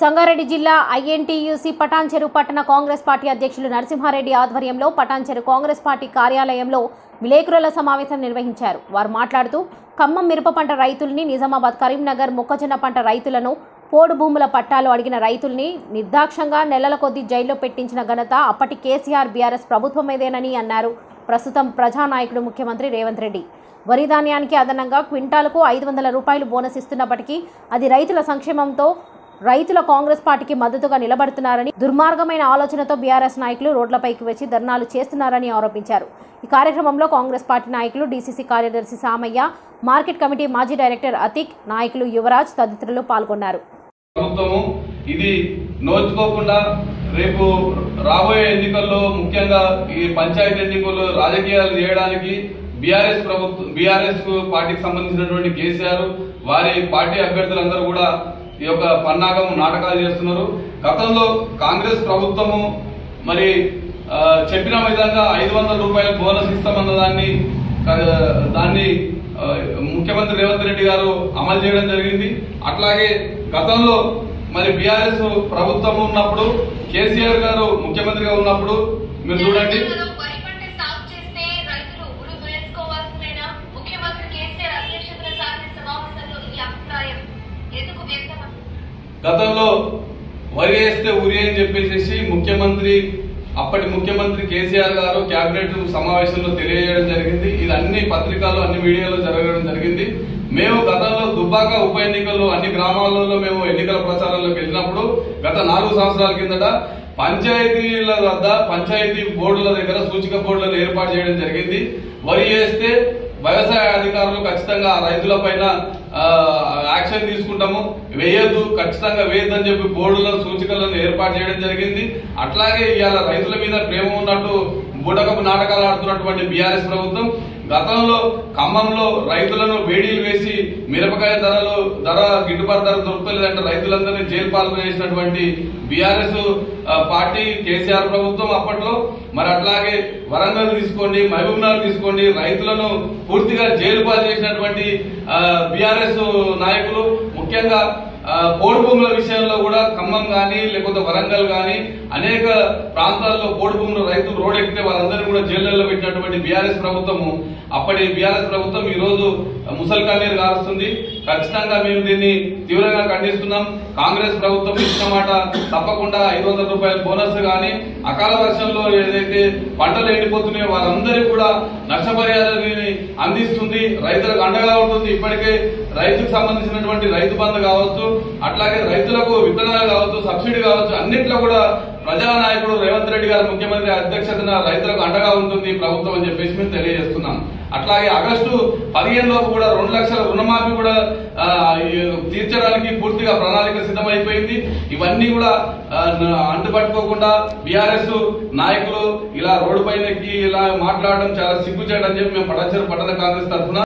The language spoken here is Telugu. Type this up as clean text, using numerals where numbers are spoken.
సంగారెడ్డి జిల్లా ఐఎన్టీయూసీ పటాన్చెరు పట్టణ కాంగ్రెస్ పార్టీ అధ్యక్షులు నరసింహారెడ్డి ఆధ్వర్యంలో పటాన్చెరు కాంగ్రెస్ పార్టీ కార్యాలయంలో విలేకరుల సమావేశం నిర్వహించారు. వారు మాట్లాడుతూ ఖమ్మం మిరప పంట రైతుల్ని, నిజామాబాద్, కరీంనగర్ మొక్కజొన్న పంట రైతులను, పోడు భూముల పట్టాలు అడిగిన రైతుల్ని నిర్దాక్షంగా నెలల కొద్దీ జైల్లో పెట్టించిన ఘనత అప్పటి కేసీఆర్ బీఆర్ఎస్ ప్రభుత్వమేదేనని అన్నారు. ప్రస్తుతం ప్రజానాయకుడు ముఖ్యమంత్రి రేవంత్ రెడ్డి వరి ధాన్యానికి అదనంగా క్వింటాలకు 500 రూపాయలు బోనస్ ఇస్తున్నప్పటికీ అది రైతుల సంక్షేమంతో రైతుల కాంగ్రెస్ పార్టీకి మద్దతుగా నిలబడుతున్నారని, దుర్మార్గమైన ఆలోచనతో బీఆర్ఎస్ నాయకులు రోడ్లపైకి వచ్చి ధర్నాలు చేస్తున్నారని ఆరోపించారు. ఈ కార్యక్రమంలో కాంగ్రెస్ పార్టీ నాయకులు, డీసీసీ కార్యదర్శి సామయ్య, మార్కెట్ కమిటీ మాజీ డైరెక్టర్ అతిక్, నాయకులు యువరాజ్ తదితరులు పాల్గొన్నారు. ఇది నోచుకోకుండా రేపు రాబోయే ఎన్నికల్లో, ముఖ్యంగా ఈ పంచాయతీ ఎన్నికల్లో రాజకీయాలు చేయడానికి బీఆర్ఎస్ పార్టీకి సంబంధించినటువంటి కేసీఆర్ వారి పార్టీ అభ్యర్థులందరూ కూడా ఈ యొక్క పన్నాగం నాటకాలు చేస్తున్నారు. గతంలో కాంగ్రెస్ ప్రభుత్వము మరి చెప్పిన విధంగా 500 రూపాయల బోనస్ ఇస్తామన్న దాన్ని ముఖ్యమంత్రి రేవంత్ రెడ్డి గారు అమలు చేయడం జరిగింది. అట్లాగే గతంలో మరి బీఆర్ఎస్ ప్రభుత్వం ఉన్నప్పుడు, కేసీఆర్ గారు ముఖ్యమంత్రిగా ఉన్నప్పుడు మీరు చూడండి, గతంలో వరి వేస్తే ఉరి అని చెప్పేసి అప్పటి ముఖ్యమంత్రి కేసీఆర్ గారు కేబినెట్ సమావేశంలో తెలియజేయడం జరిగింది. ఇది అన్ని పత్రికల్లో, అన్ని మీడియాలో జరగడం జరిగింది. మేము గతంలో దుబ్బాక ఉప ఎన్నికల్లో అన్ని గ్రామాలలో మేము ఎన్నికల ప్రచారంలోకి వెళ్ళినప్పుడు గత 4 సంవత్సరాల కిందట పంచాయతీల వద్ద, పంచాయతీ బోర్డుల దగ్గర సూచిక బోర్డులను ఏర్పాటు చేయడం జరిగింది. వరి వేస్తే వ్యవసాయ అధికారులు ఖచ్చితంగా రైతుల పైన యాక్షన్ తీసుకుంటాము, వేయద్దు, ఖచ్చితంగా వేయద్దని చెప్పి బోర్డులను, సూచికలను ఏర్పాటు చేయడం జరిగింది. అట్లాగే ఇవాళ రైతుల మీద ప్రేమ ఉన్నట్టు బుడకపు నాటకాలు ఆడుతున్నటువంటి బీఆర్ఎస్ ప్రభుత్వం గతంలో ఖమ్మంలో రైతులను వేడీలు వేసి మిరపకాయ ధర గిట్టుబాటు ధర దొరుకుతలేదంటే రైతులందరినీ జైలు పాలన చేసినటువంటి బీఆర్ఎస్ పార్టీ కేసీఆర్ ప్రభుత్వం అప్పట్లో. మరి అట్లాగే వరంగల్ తీసుకోండి, మహబూబ్నగర్ తీసుకోండి, రైతులను పూర్తిగా జైలు పాలు చేసినటువంటి బీఆర్ఎస్ నాయకులు, ముఖ్యంగా పోడు భూముల విషయంలో కూడా ఖమ్మం కానీ లేకపోతే వరంగల్ కానీ అనేక ప్రాంతాల్లో పోడు భూములు రైతులు రోడ్ ఎక్కితే వాళ్ళందరినీ కూడా జైళ్లలో పెట్టినటువంటి బీఆర్ఎస్ ప్రభుత్వము, అప్పటి బీఆర్ఎస్ ప్రభుత్వం ఈ రోజు ముసలి కన్నీరు కారుస్తుంది. ఖచ్చితంగా మేము దీన్ని తీవ్రంగా ఖండిస్తున్నాం. కాంగ్రెస్ ప్రభుత్వం ఇచ్చిన మాట తప్పకుండా 500 రూపాయల బోనస్ కానీ, అకాల వర్షంలో ఏదైతే పంటలు ఎండిపోతున్నాయో వారందరికీ కూడా నష్టపరిహారాన్ని అందిస్తుంది, రైతులకు అండగా ఉంటుంది. ఇప్పటికే రైతుకు సంబంధించినటువంటి రైతు బంధు కావచ్చు, అట్లాగే రైతులకు విత్తనాలు కావచ్చు, సబ్సిడీ కావచ్చు, అన్నింటిలో కూడా ప్రజానాయకుడు రేవంత్ రెడ్డి గారు ముఖ్యమంత్రి అధ్యక్షతన రైతులకు అండగా ఉంటుంది ప్రభుత్వం అని చెప్పేసి మేము తెలియజేస్తున్నాం. అట్లాగే ఆగస్టు 15 లోపు కూడా 2 లక్షల రుణమాఫీ కూడా తీర్చడానికి పూర్తిగా ప్రణాళిక సిద్ధమైపోయింది. ఇవన్నీ కూడా అంటుపట్టుకోకుండా బీఆర్ఎస్ నాయకులు ఇలా రోడ్డు పైన ఇలా మాట్లాడడం చాలా సిగ్గుచేయడం అని చెప్పి మేము పటాన్చెరు పట్టణ కాంగ్రెస్ తరఫున